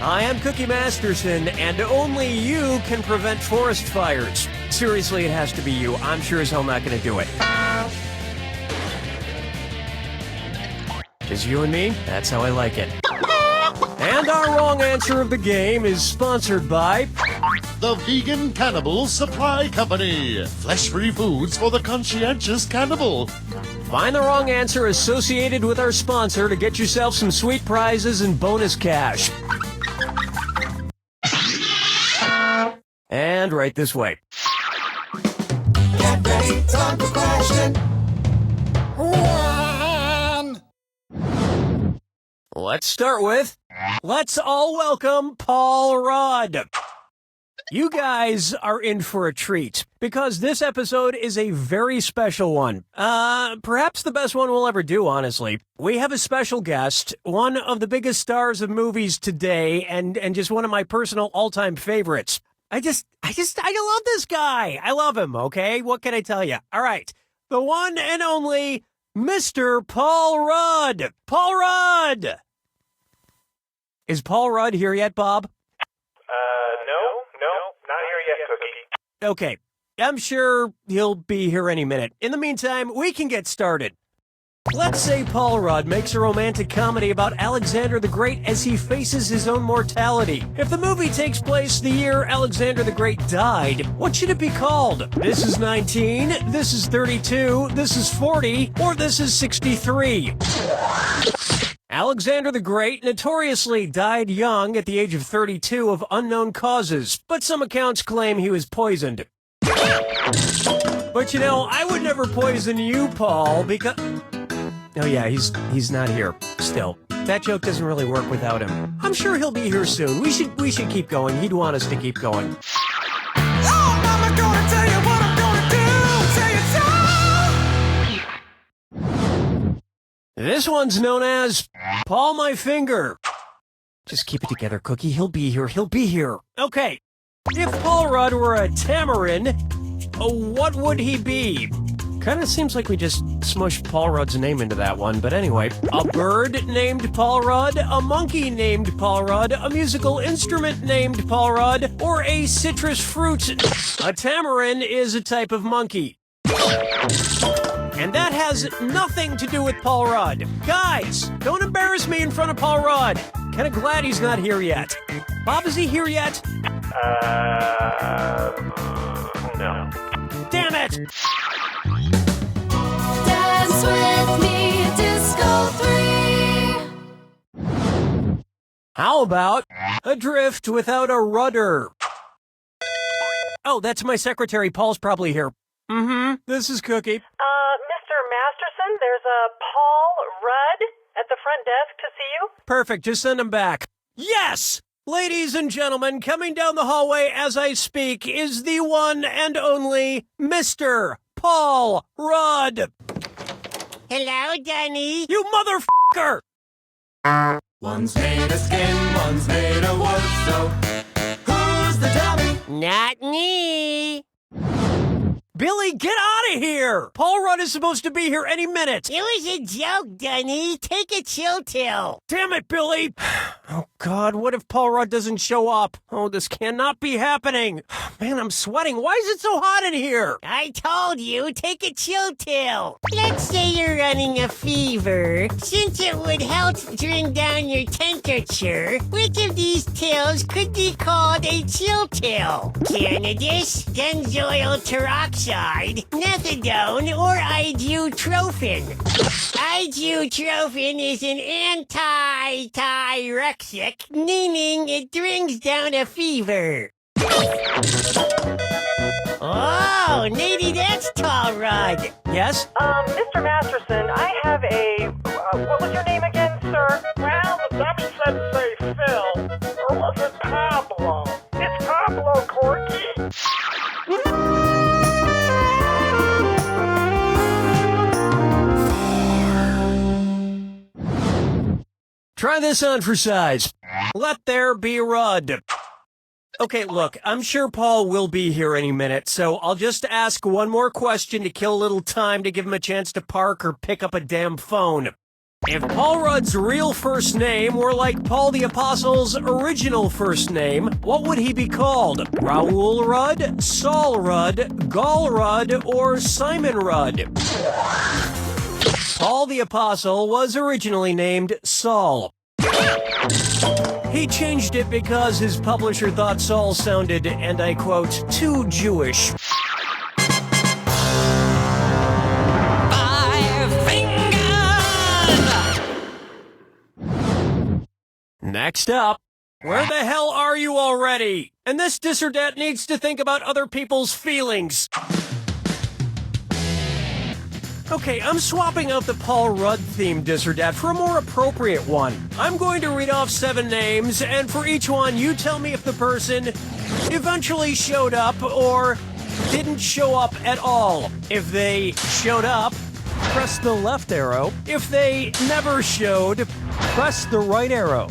I am Cookie Masterson, and only you can prevent forest fires. Seriously, it has to be you. I'm sure as hell not going to do it. Just you and me? That's how I like it. And our wrong answer of the game is sponsored by the Vegan Cannibal Supply Company. Flesh-free foods for the conscientious cannibal. Find the wrong answer associated with our sponsor to get yourself some sweet prizes and bonus cash. And right this way. Get ready, time for question 1. Let's start with, let's all welcome Paul Rudd. You guys are in for a treat, because this episode is a very special one. Perhaps the best one we'll ever do, honestly. We have a special guest, one of the biggest stars of movies today, and just one of my personal all-time favorites. I love this guy. I love him, okay? What can I tell you? All right. The one and only Mr. Paul Rudd. Paul Rudd! Is Paul Rudd here yet, Bob? No, not here yet, Cookie. Okay. I'm sure he'll be here any minute. In the meantime, we can get started. Let's say Paul Rudd makes a romantic comedy about Alexander the Great as he faces his own mortality. If the movie takes place the year Alexander the Great died, what should it be called? This is 19, this is 32, this is 40, or this is 63? Alexander the Great notoriously died young at the age of 32 of unknown causes, but some accounts claim he was poisoned. But you know, I would never poison you, Paul, because... Oh yeah, he's not here. Still, that joke doesn't really work without him. I'm sure he'll be here soon. We should keep going. He'd want us to keep going. Oh, Mama, gonna tell you what I'm gonna do. Tell you so. This one's known as Paul My Finger. Just keep it together, Cookie. He'll be here. He'll be here. Okay. If Paul Rudd were a tamarin, what would he be? Kind of seems like we just smushed Paul Rudd's name into that one, but anyway. A bird named Paul Rudd, a monkey named Paul Rudd, a musical instrument named Paul Rudd, or a citrus fruit. A tamarin is a type of monkey. And that has nothing to do with Paul Rudd. Guys, don't embarrass me in front of Paul Rudd. Kind of glad he's not here yet. Bob, is he here yet? No. Damn it! Dance with me, Disco 3. How about adrift without a rudder? Oh, that's my secretary. Paul's probably here. Mm-hmm. This is Cookie. Mr. Masterson, there's a Paul Rudd at the front desk to see you. Perfect. Just send him back. Yes! Ladies and gentlemen, coming down the hallway as I speak is the one and only Mr. Paul Rudd. Hello, Danny. You motherfucker! One's made of skin, one's made of wood, so who's the dummy? Not me. Billy, get out of here! Paul Rudd is supposed to be here any minute. It was a joke, Danny. Take a chill pill. Damn it, Billy! Oh, God, what if Paul Rudd doesn't show up? Oh, this cannot be happening. Man, I'm sweating. Why is it so hot in here? I told you, take a chill pill. Let's say you're running a fever. Since it would help bring down your temperature, which of these pills could be called a chill pill? Cannabis, benzoyl peroxide, methadone, or ibuprofen? Ibuprofen is an anti-tyrexic, meaning it brings down a fever. Oh, maybe that's Paul Rudd. Yes? Mr. Masterson, I have a... what was your name again, sir? Well, the dummy said say Phil, or was it Pablo? It's Pablo, Corky. Try this on for size. Let there be Rudd. Okay, look, I'm sure Paul will be here any minute, so I'll just ask one more question to kill a little time to give him a chance to park or pick up a damn phone. If Paul Rudd's real first name were like Paul the Apostle's original first name, what would he be called? Raoul Rudd, Saul Rudd, Gall Rudd, or Simon Rudd? Paul the Apostle was originally named Saul. He changed it because his publisher thought Saul sounded, and I quote, too Jewish. Next up, where the hell are you already? And this dis or dat needs to think about other people's feelings. Okay, I'm swapping out the Paul Rudd-themed dis or dat for a more appropriate one. I'm going to read off 7 names, and for each one, you tell me if the person eventually showed up or didn't show up at all. If they showed up, press the left arrow. If they never showed, press the right arrow.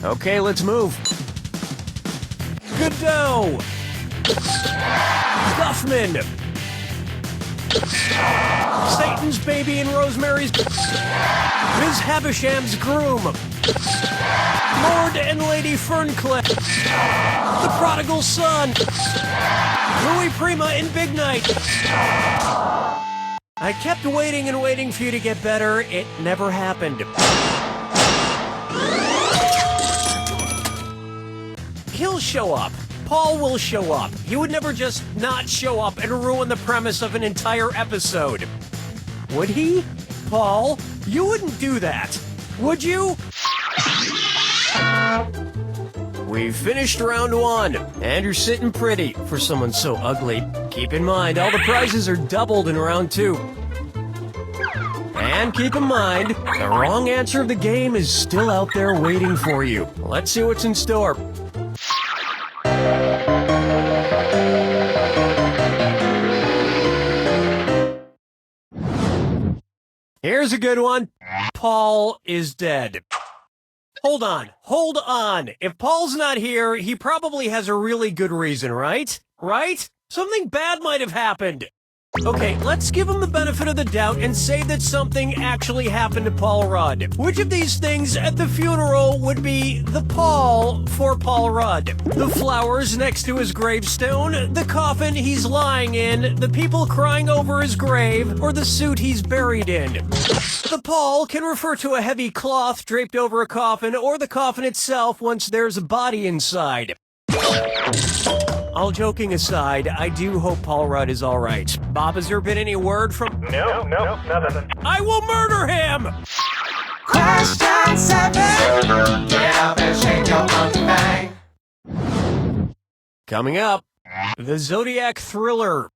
Okay, let's move. Godot. Guffman. Satan's baby and Rosemary's. Ms. Havisham's groom. Lord and Lady Ferncliff. The prodigal son. Louis Prima in Big Night. I kept waiting and waiting for you to get better. It never happened. He'll show up. Paul will show up. He would never just not show up and ruin the premise of an entire episode. Would he? Paul, you wouldn't do that, would you? We've finished round 1, and you're sitting pretty for someone so ugly. Keep in mind, all the prizes are doubled in round 2. And keep in mind, the wrong answer of the game is still out there waiting for you. Let's see what's in store. Here's a good one. Paul is dead. Hold on. If Paul's not here, he probably has a really good reason, right? Right? Something bad might have happened. Okay, let's give him the benefit of the doubt and say that something actually happened to Paul Rudd. Which of these things at the funeral would be the Paul for Paul Rudd? The flowers next to his gravestone, the coffin he's lying in, the people crying over his grave, or the suit he's buried in? The Paul can refer to a heavy cloth draped over a coffin or the coffin itself once there's a body inside. All joking aside, I do hope Paul Rudd is all right. Bob, has there been any word from... No, nothing. I will murder him! Question 7. Get up and shake your monkey bang. Coming up, the Zodiac Thriller.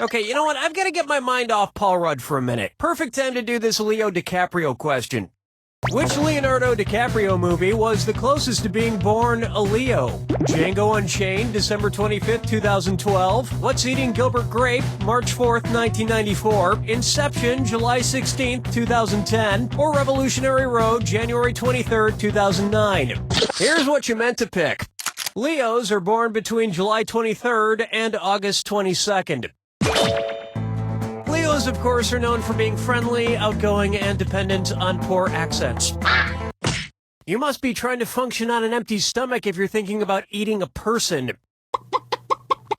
Okay, you know what? I've got to get my mind off Paul Rudd for a minute. Perfect time to do this Leo DiCaprio question. Which Leonardo DiCaprio movie was the closest to being born a Leo? Django Unchained, December 25th, 2012. What's Eating Gilbert Grape, March 4th, 1994. Inception, July 16th, 2010. Or Revolutionary Road, January 23rd, 2009. Here's what you meant to pick. Leos are born between July 23rd and August 22nd. Leos, of course, are known for being friendly, outgoing, and dependent on poor accents. You must be trying to function on an empty stomach if you're thinking about eating a person.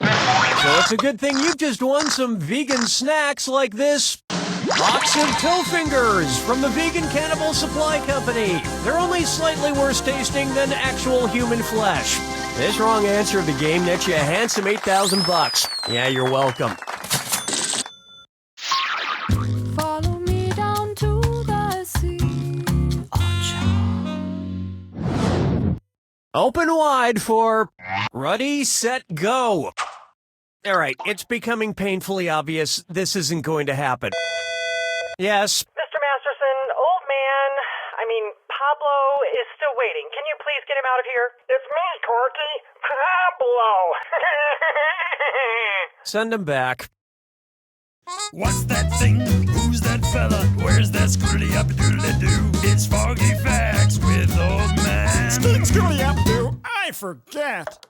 So it's a good thing you've just won some vegan snacks like this box of Tillfingers from the Vegan Cannibal Supply Company. They're only slightly worse tasting than actual human flesh. This wrong answer of the game nets you a handsome $8,000. Yeah, you're welcome. Follow me down to the sea. Open wide for Ready, Set, Go. All right, it's becoming painfully obvious this isn't going to happen. Yes. Mr. Masterson, Pablo is still waiting. Can you please get him out of here? It's me, Corky. Pablo. Send him back. What's that thing? Who's that fella? Where's that scroody-up-doodly-doo? It's Foggy Facts with Old Man. Scooty-up-doo. I forget.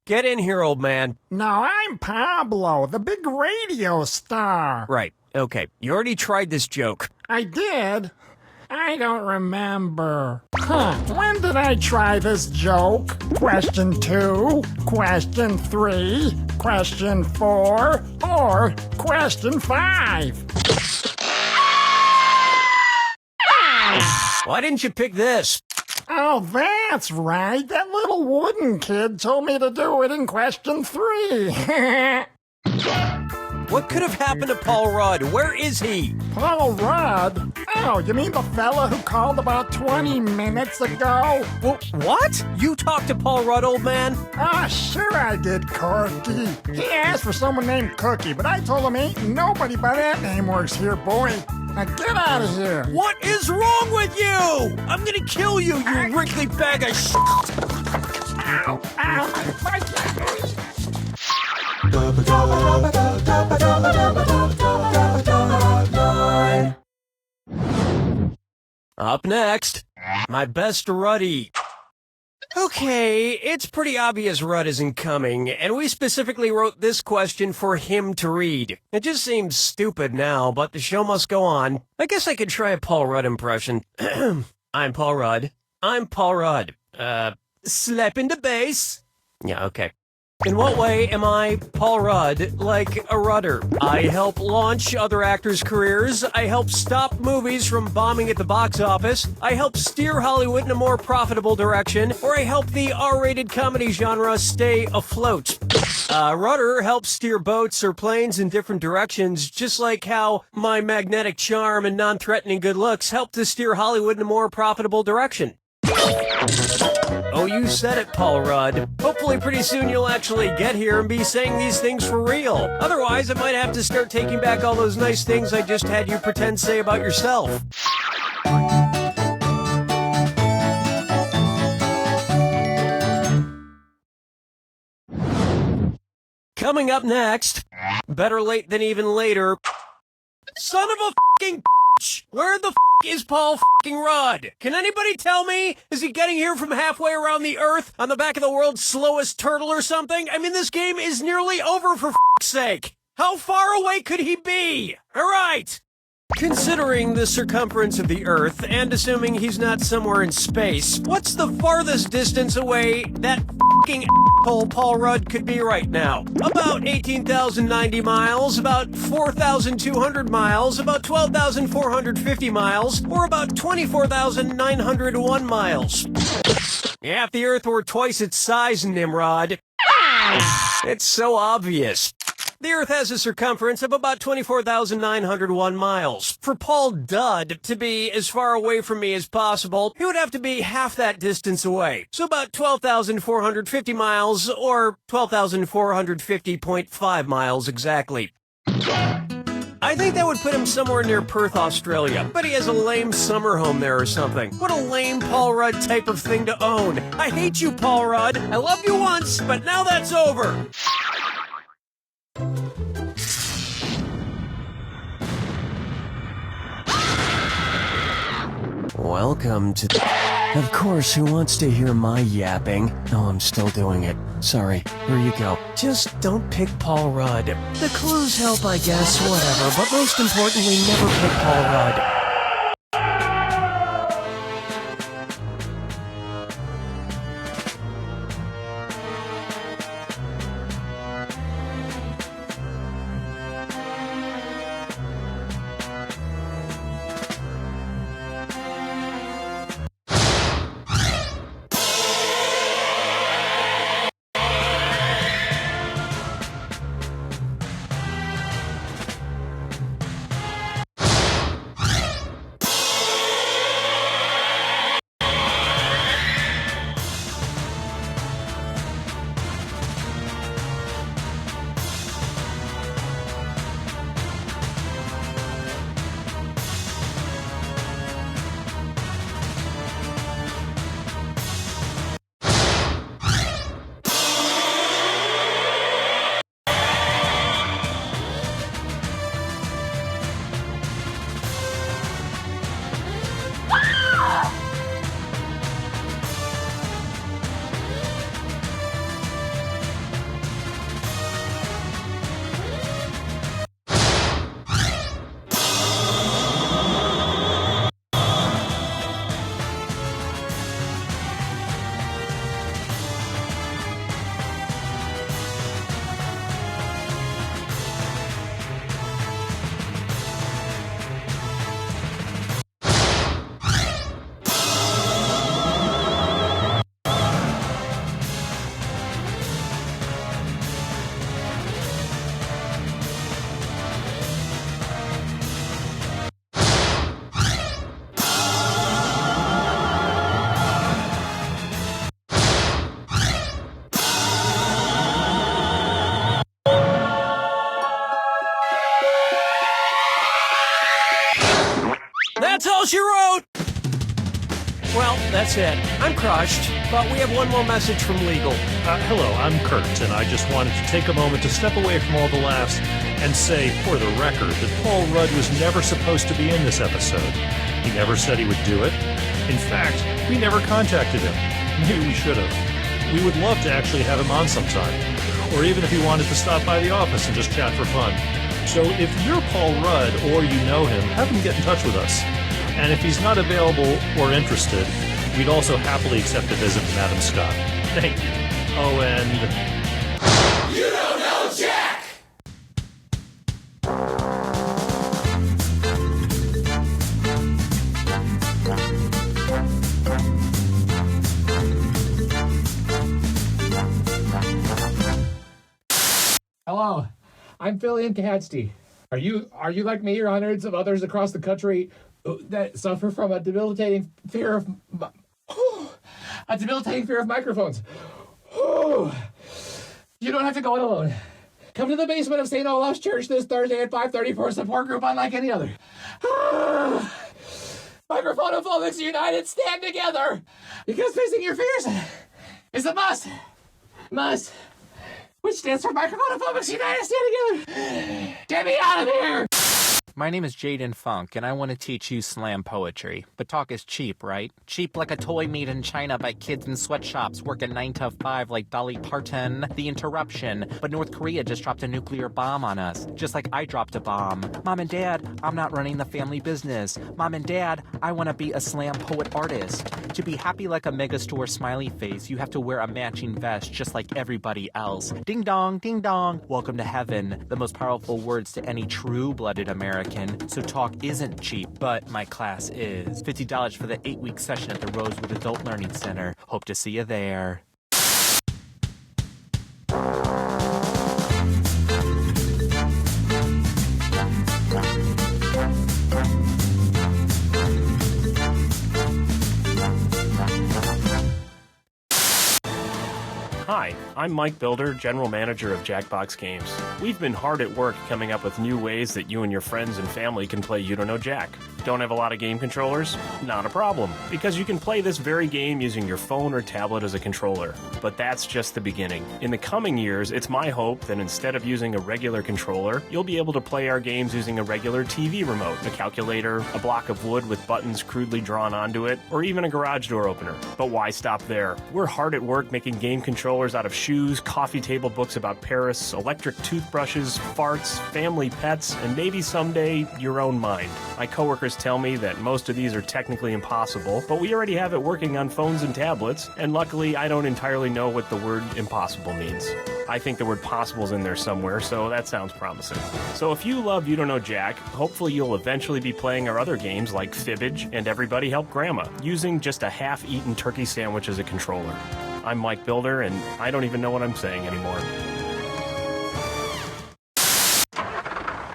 Get in here, old man. No, I'm Pablo, the big radio star. Right. Okay, you already tried this joke. I did? I don't remember. When did I try this joke? Question 2, question 3, question 4, or question 5? Why didn't you pick this? Oh, that's right. That little wooden kid told me to do it in question 3. What could have happened to Paul Rudd? Where is he? Paul Rudd? Oh, you mean the fella who called about 20 minutes ago? What? You talked to Paul Rudd, old man? Ah, sure I did, Corky. He asked for someone named Cookie, but I told him ain't nobody by that name works here, boy. Now get out of here. What is wrong with you? I'm gonna kill you, you wrinkly bag of shit. Ow, ow, my God. Up next, my best Ruddy. Okay, it's pretty obvious Rudd isn't coming, and we specifically wrote this question for him to read. It just seems stupid now, but the show must go on. I guess I could try a Paul Rudd impression. I'm Paul Rudd. I'm Paul Rudd. Slap into bass. Yeah, okay. In what way am I, Paul Rudd, like a rudder? I help launch other actors' careers. I help stop movies from bombing at the box office. I help steer Hollywood in a more profitable direction. Or I help the R-rated comedy genre stay afloat. Rudder helps steer boats or planes in different directions, just like how my magnetic charm and non-threatening good looks help to steer Hollywood in a more profitable direction. Oh, you said it, Paul Rudd. Hopefully pretty soon you'll actually get here and be saying these things for real. Otherwise, I might have to start taking back all those nice things I just had you pretend say about yourself. Coming up next, better late than even later. Son of a f***ing bitch! Where the f*** is Paul f***ing Rudd? Can anybody tell me? Is he getting here from halfway around the Earth on the back of the world's slowest turtle or something? I mean, this game is nearly over for f***'s sake. How far away could he be? All right. Considering the circumference of the Earth, and assuming he's not somewhere in space, what's the farthest distance away that f***ing asshole Paul Rudd could be right now? About 18,090 miles, about 4,200 miles, about 12,450 miles, or about 24,901 miles. Yeah, if the Earth were twice its size, Nimrod. It's so obvious. The Earth has a circumference of about 24,901 miles. For Paul Dud to be as far away from me as possible, he would have to be half that distance away. So about 12,450 miles, or 12,450.5 miles exactly. I think that would put him somewhere near Perth, Australia. But he has a lame summer home there or something. What a lame Paul Rudd type of thing to own. I hate you, Paul Rudd. I loved you once, but now that's over. Welcome to... Of course, who wants to hear my yapping? Oh, I'm still doing it. Sorry. Here you go. Just don't pick Paul Rudd. The clues help, I guess, whatever, but most importantly, never pick Paul Rudd. all she wrote! Well, that's it. I'm crushed, but we have one more message from legal. Hello, I'm Kurt, and I just wanted to take a moment to step away from all the laughs and say, for the record, that Paul Rudd was never supposed to be in this episode. He never said he would do it. In fact, we never contacted him. Maybe we should have. We would love to actually have him on sometime, or even if he wanted to stop by the office and just chat for fun. So if you're Paul Rudd or you know him, have him get in touch with us. And if he's not available or interested, we'd also happily accept a visit from Adam Scott. Thank you. Oh, and... You don't know Jack! Hello, I'm Philly and Cadsty. Are you like me or hundreds of others across the country that suffer from a debilitating fear of microphones? You don't have to go it alone. Come to the basement of St. Olaf's Church this Thursday at 5:30 for a support group unlike any other. Microphonophobics United, stand together! Because facing your fears is a must. Must. Which stands for Microphonophobics United, stand together! Get me out of here! My name is Jaden Funk, and I want to teach you slam poetry. But talk is cheap, right? Cheap like a toy made in China by kids in sweatshops working 9 to 5 like Dolly Parton. The interruption. But North Korea just dropped a nuclear bomb on us, just like I dropped a bomb. Mom and Dad, I'm not running the family business. Mom and Dad, I want to be a slam poet artist. To be happy like a megastore smiley face, you have to wear a matching vest just like everybody else. Ding dong, ding dong. Welcome to heaven. The most powerful words to any true-blooded American. So talk isn't cheap, but my class is. $50 for the 8-week session at the Rosewood Adult Learning Center. Hope to see you there. Hi, I'm Mike Builder, General Manager of Jackbox Games. We've been hard at work coming up with new ways that you and your friends and family can play You Don't Know Jack. Don't have a lot of game controllers? Not a problem, because you can play this very game using your phone or tablet as a controller. But that's just the beginning. In the coming years, it's my hope that instead of using a regular controller, you'll be able to play our games using a regular TV remote, a calculator, a block of wood with buttons crudely drawn onto it, or even a garage door opener. But why stop there? We're hard at work making game controllers out of shoes, coffee table books about Paris, electric toothbrushes, farts, family pets, and maybe someday your own mind. My coworkers tell me that most of these are technically impossible, but we already have it working on phones and tablets, and luckily I don't entirely know what the word impossible means. I think the word possible's in there somewhere, so that sounds promising. So if you love You Don't Know Jack, hopefully you'll eventually be playing our other games like Fibbage and Everybody Help Grandma, using just a half-eaten turkey sandwich as a controller. I'm Mike Builder, and I don't even know what I'm saying anymore.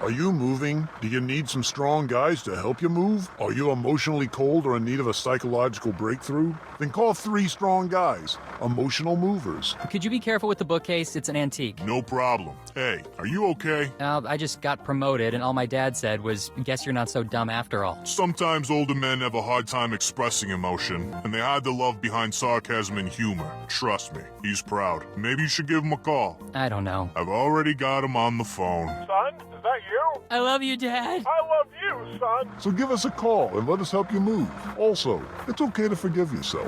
Are you moving? Do you need some strong guys to help you move? Are you emotionally cold or in need of a psychological breakthrough? Then call 3 strong guys, emotional movers. Could you be careful with the bookcase? It's an antique. No problem. Hey, are you okay? I just got promoted, and all my dad said was, guess you're not so dumb after all. Sometimes older men have a hard time expressing emotion, and they hide the love behind sarcasm and humor. Trust me, he's proud. Maybe you should give him a call. I don't know. I've already got him on the phone. Son, is that you? I love you, Dad. I love you, son. So give us a call and let us help you move. Also, it's okay to forgive yourself.